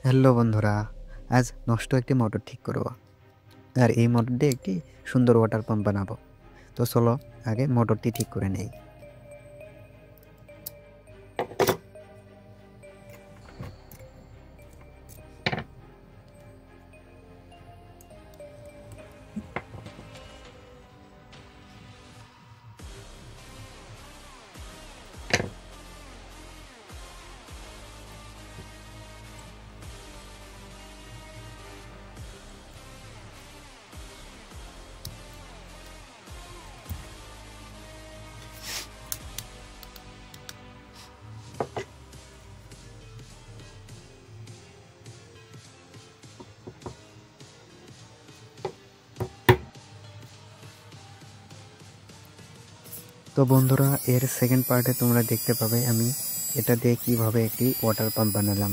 Hello বন্ধুরা, আজ নষ্ট একটি মোটর ঠিক করব। আর এই মোটর দিয়ে একটি সুন্দর ওয়াটার পাম্প বানাবো। তো চলো আগে মোটরটি ঠিক করে নেই। তো বন্ধুরা, এর সেকেন্ড পার্টে তোমরা দেখতে পাবে আমি এটা দিয়ে কিভাবে একটি ওয়াটার পাম্প বানালাম।